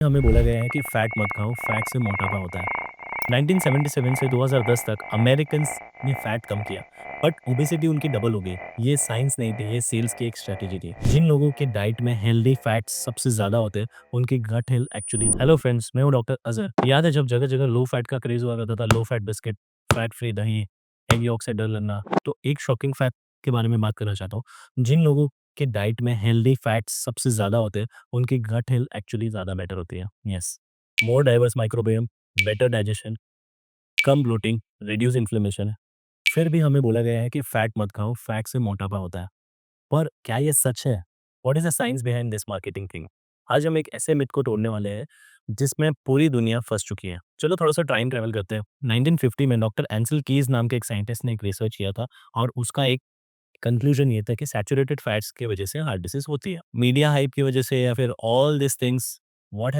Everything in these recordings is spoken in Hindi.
हमें बोला गया है कि फैट मत खाओ, फैट से मोटापा होता है। 1977 से 2010 तक अमेरिकन्स ने फैट कम किया, बट ओबेसिटी उनकी डबल हो गई। ये साइंस नहीं थी, ये सेल्स की एक स्ट्रैटेजी थी। जिन लोगों के डाइट में हेल्दी फैट्स सबसे ज़्यादा होते हैं, उनकी gut health actually. Hello friends, मैं हूँ डॉक्टर अज़हर। याद है जब जगह-जगह लो फैट का क्रेज़ हुआ करता था, low fat biscuit, fat free दही, एग यॉक से डर लगना। तो एक शॉकिंग फैक्ट के बारे में बात करना चाहता हूँ। जिन लोगों के डाइट में हेल्दी फैट्स सबसे ज़्यादा होते हैं, उनकी गट हेल्थ एक्चुअली ज़्यादा बेटर होती है। Yes, more diverse microbiome, better digestion, कम ब्लोटिंग, रिड्यूस इन्फ्लेमेशन। फिर भी हमें बोला गया है कि फैट मत खाओ, फैट से मोटापा होता है। पर क्या ये सच है? What is the science behind this marketing thing? आज हम एक ऐसे मिथ को तोड़ने वाले हैं जिसमें पूरी दुनिया फँस चुकी है। चलो थोड़ा-सा टाइम ट्रैवल करते हैं। 1950 में डॉक्टर एंसेल कीस नाम के एक साइंटिस्ट ने एक रिसर्च किया था और उसका एक कंक्लूजन ये था कि सैचुरेटेड फैट्स की वजह से हार्ट डिसीज होती है। मीडिया हाइप की वजह से या फिर all this things what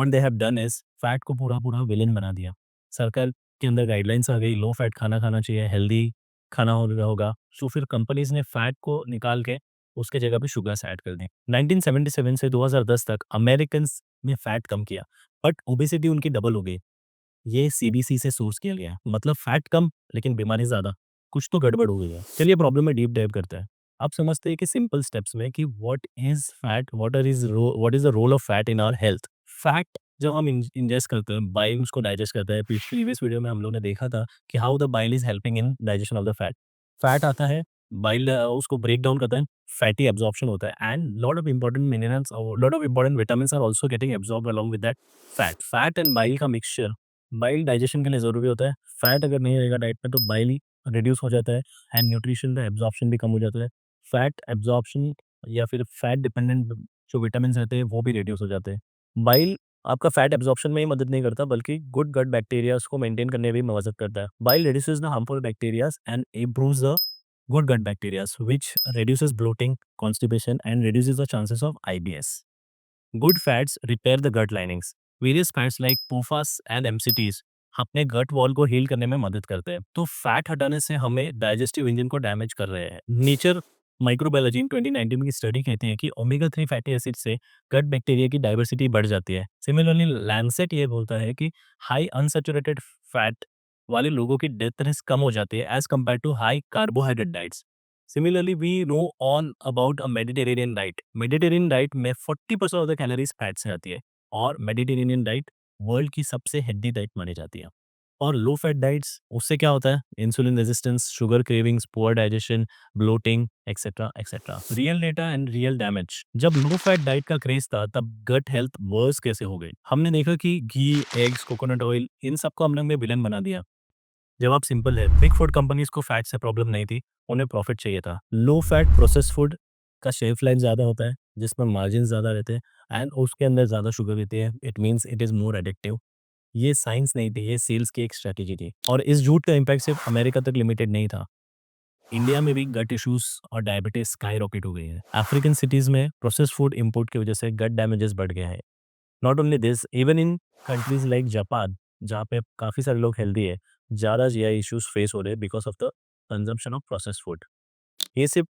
they have done is fat को पूरा-पूरा विलेन बना दिया। सरकार के अंदर गाइडलाइंस आ गई, लो फैट खाना खाना चाहिए, हेल्दी खाना होगा। सो फिर कंपनीज ने फैट को निकाल के उसके जगह पे शुगर्स ऐड कर दी। 1977 से 2010 तक अमेरिकन्स ने फैट कम किया, बट ओबेसिटी उनकी डबल हो गई। ये सीबीसी से सोर्स किया गया है। मतलब फैट कम लेकिन बीमारी ज़्यादा। कुछ तो गड़बड़ हो गई है। चलिए प्रॉब्लम में डीप डाइव करते हैं। आप समझते हैं कि सिंपल स्टेप्स में कि what is fat, what is the role of fat in our health. Fat जब हम इंजेस्ट करते हैं, बाइल उसको डाइजेस्ट करता है। प्रीवियस वीडियो में हम लोगों ने देखा था कि how the bile is helping in digestion of the fat. Fat आता है, बाइल उसको ब्रेक डाउन करता है, फैटी एब्जॉर्प्शन होता है and lot of important minerals और lot of important vitamins are also getting absorbed along with that fat. Fat and bile का मिक्सचर बाइल डाइजेशन के लिए ज़रूरी होता है। फैट अगर नहीं रहेगा डाइट में तो बाइल रिड्यूस हो जाता है एंड न्यूट्रिशन का एब्जॉर्प्शन भी कम हो जाता है। फैट एब्जॉर्प्शन या फिर फैट डिपेंडेंट जो विटामिन्स रहते हैं वो भी रिड्यूस हो जाते हैं। बाइल आपका फैट एब्जॉर्प्शन में ही मदद नहीं करता बल्कि गुड गट बैक्टीरियाज को मेंटेन करने में भी मदद करता है। Bile reduces the harmful bacterias and improves the good gut bacteria which reduces bloating, constipation and reduces the chances of IBS. Good fats repair the gut linings. Various fats like POFAs and MCTs अपने गट वॉल को हील करने में मदद करते हैं। तो फैट हटाने से हमें डाइजेस्टिव इंजन को डैमेज कर रहे हैं। नेचर माइक्रोबायोलॉजी इन 2019 की स्टडी कहती है कि ओमेगा 3 फैटी एसिड से गट बैक्टीरिया की डाइवर्सिटी बढ़ जाती है। सिमिलरली लैंसेट ये बोलता है कि हाई अनसैचुरेटेड फैट वाले लोगों की डेथ रिस्क कम हो जाती है as compared to high carbohydrate diets. Similarly, we know all about a Mediterranean diet. Mediterranean diet में 40% ऑफ द कैलोरीज फैट से आती है और मेडिटेरेनियन डाइट वर्ल्ड की सबसे हेल्दी डाइट मानी जाती है। और लो फैट डाइट्स उससे क्या होता है? Insulin resistance, sugar cravings, poor digestion, bloating etcetera etcetera. Real data and real damage. जब लो फैट डाइट का क्रेज था तब गट हेल्थ वर्स कैसे हो गई? हमने देखा कि घी, एग्स, कोकोनट ऑयल इन सबको हमने विलन बना दिया। जवाब सिंपल है, बिग फूड कंपनीज को फैट से प्रॉब्लम नहीं थी, उन्हें प्रॉफिट चाहिए था। लो फैट प्रोसेस्ड फूड का शेल्फ लाइफ ज़्यादा होता है, जिसमें मार्जिन ज़्यादा रहते हैं एंड उसके अंदर ज़्यादा शुगर रहती है। It means it is more addictive. ये साइंस नहीं थी, ये सेल्स की एक स्ट्रैटेजी थी और इस झूठ का इम्पैक्ट सिर्फ अमेरिका तक लिमिटेड नहीं था। इंडिया में भी गट इश्यूज और डायबिटीज स्काई रॉकेट हो गई है। अफ्रीकन सिटीज में प्रोसेस्ड फूड इंपोर्ट की वजह से गट डैमेजेस बढ़ गया है। Not only this, even in countries like Japan जहाँ पे काफ़ी सारे लोग हेल्दी है, ज़्यादा जीआई इश्यूज फेस हो रहे हैं because of the consumption of processed food. ये सिर्फ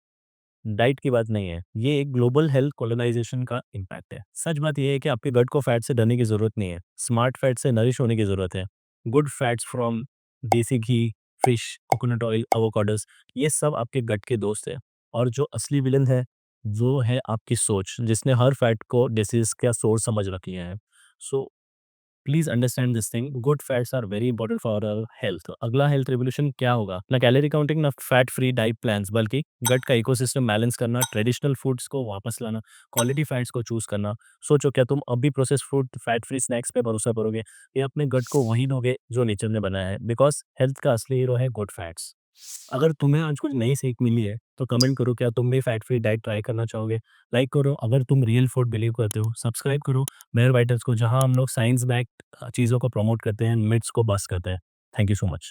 डाइट की बात नहीं है, ये एक ग्लोबल हेल्थ कॉलोनाइजेशन का इम्पैक्ट है। सच बात यह है कि आपके गट को फैट से डरने की ज़रूरत नहीं है, स्मार्ट फैट से नरिश होने की ज़रूरत है। गुड फैट्स फ्रॉम देसी घी, फिश, कोकोनट ऑयल, एवोकाडोस, ये सब आपके गट के दोस्त हैं। और जो असली विलन है वो है आपकी सोच, जिसने हर फैट को डिसीज का सोर्स समझ रखी है। So please understand this thing, good fats are very important for our health. अगला हेल्थ रिवोल्यूशन क्या होगा? ना कैलोरी काउंटिंग, ना फैट फ्री डाइट प्लान्स, बल्कि गट का इकोसिस्टम बैलेंस करना, ट्रेडिशनल फूड्स को वापस लाना, क्वालिटी फैट्स को चूज करना। सोचो, क्या तुम अभी process food, fat free snacks पे भरोसा करोगे या अपने गट को वही दोगे जो नेचर ने बनाया है? बिकॉज हेल्थ का असली हीरो है गुड फैट्स। अगर तुम्हें आज कुछ नई सीख मिली है तो कमेंट करो, क्या तुम भी फैट फ्री डाइट ट्राई करना चाहोगे? लाइक करो अगर तुम रियल फूड बिलीव करते हो, सब्सक्राइब करो मेयर वाइटर्स को, जहां हम लोग साइंस बैक चीज़ों को प्रमोट करते हैं, मिथ्स को बस्ट करते हैं। Thank you so much.